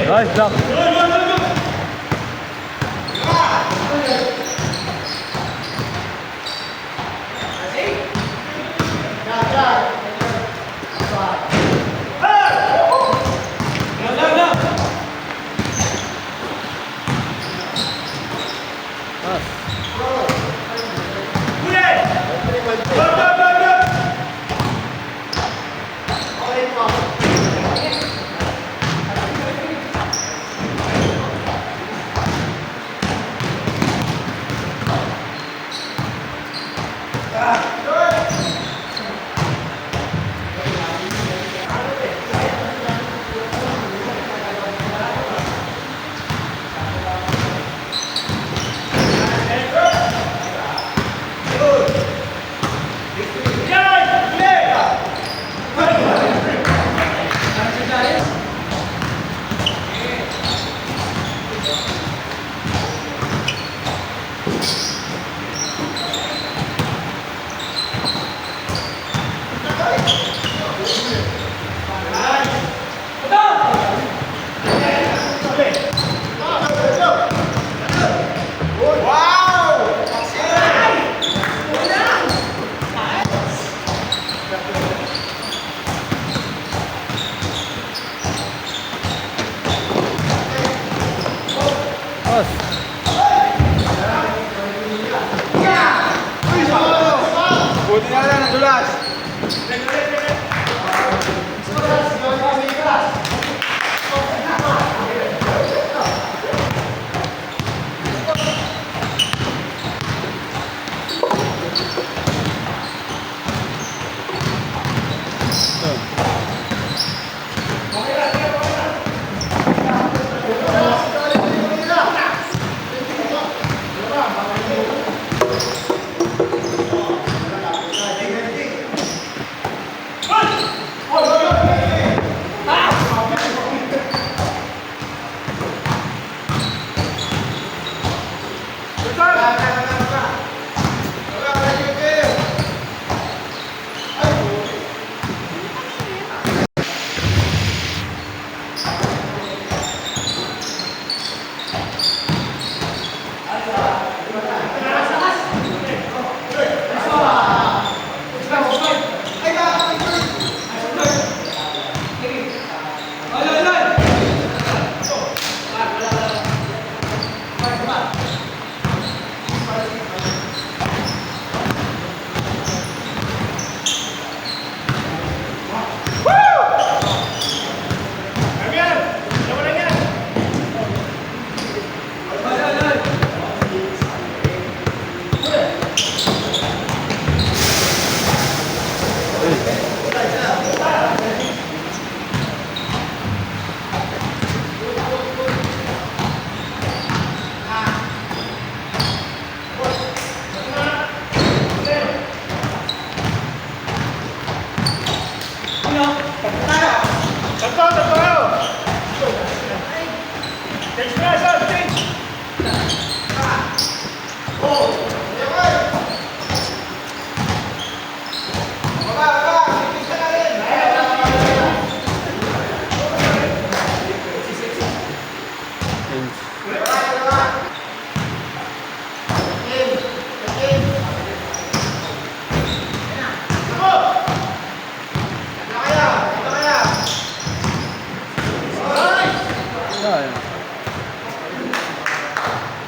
Nice job.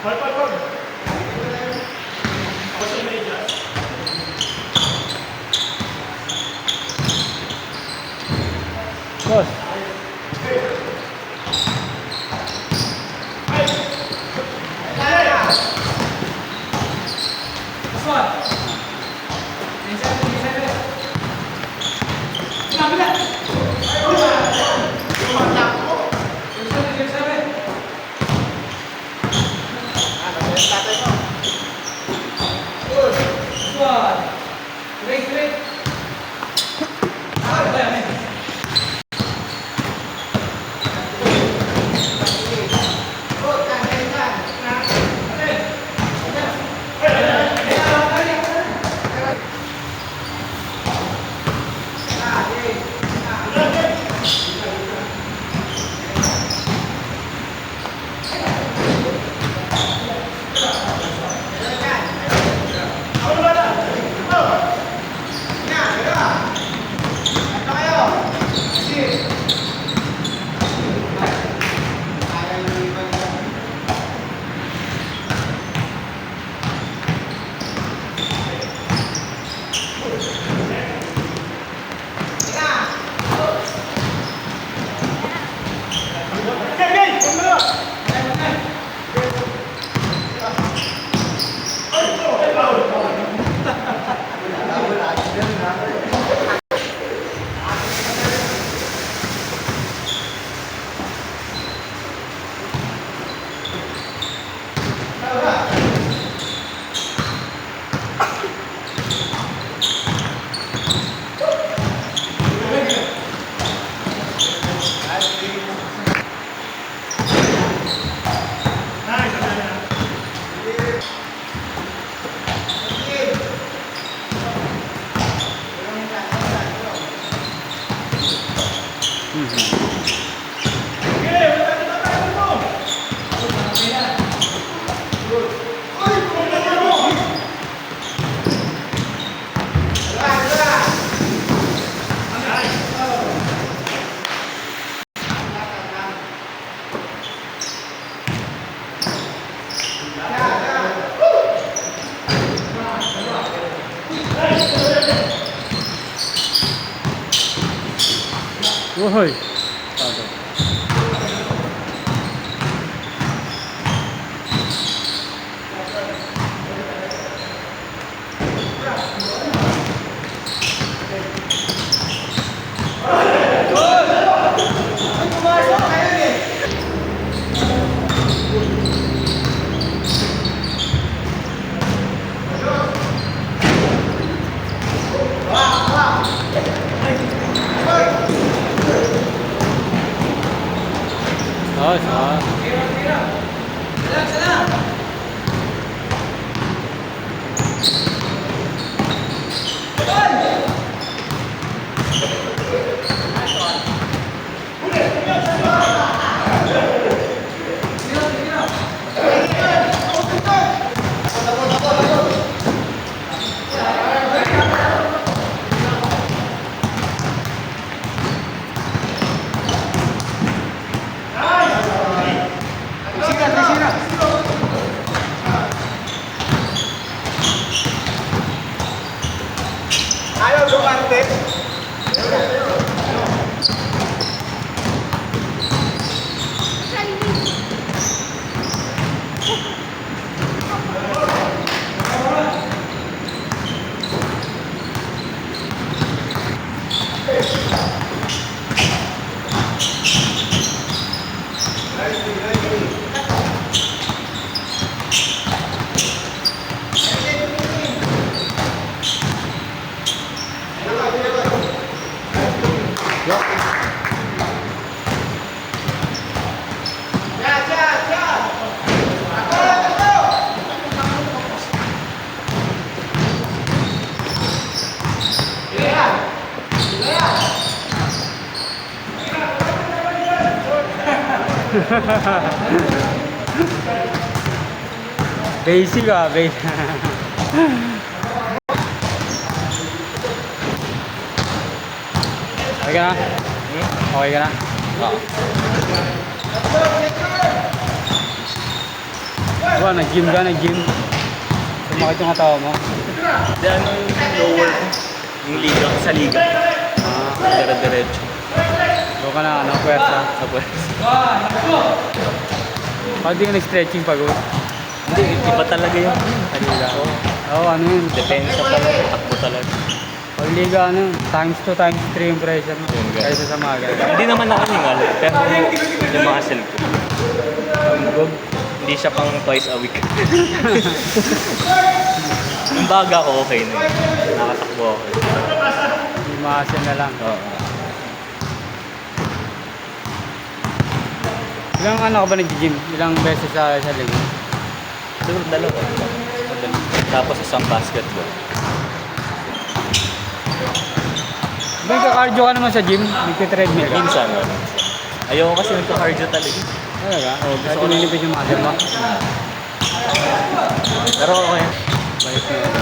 Boss. Uy. Basic ah, basic. Okay ka na? Okay ka na? Oo. Diba, nag-gym ka, nag-gym. Sumakit yung katawa mo. Di ano yung lower ko? Yung liga, sa liga. Ah, Dire-diretso. doon ka na, ano, pwersa. Tapos, Pag di ka nag-stretching pagod. hindi, iba talaga yung Liga. Oo. Oo, ano yun. Depensa talaga, takbo talaga. Pag liga, ano, times 2, times 3 yung pressure mo. Yun, ganun. Kaysa sa maga. Hindi naman ako ningal, pero yung muscle ko, Good. hindi siya pang twice a week. Yung baga ko, okay na yun. Nakatakbo ako. Hindi maasin na lang. Oo. Ilang ano ka ba nag-gym? Ilang beses sa linggo? Siguro dalawa. Tapos isang basketball. Nagka-cardio ka naman sa gym? Nagka-treadmill ka? Minsan, ano. Ayoko kasi nagka-cardio talaga. Talaga? Oo, Kahit gusto ko na- ninipid yung muscle mo? Pero okay. Balik na yun.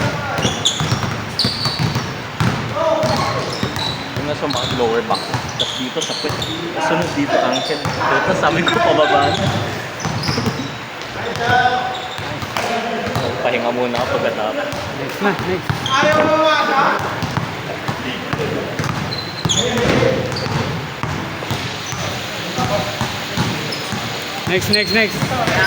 Yung nasa mga lower back. Tapos dito sa pwet. Sunod dito ankle. Tapos sabi ko pababa na. Pahinga muna ako pagkatapos. Next na, next. Next, next, next.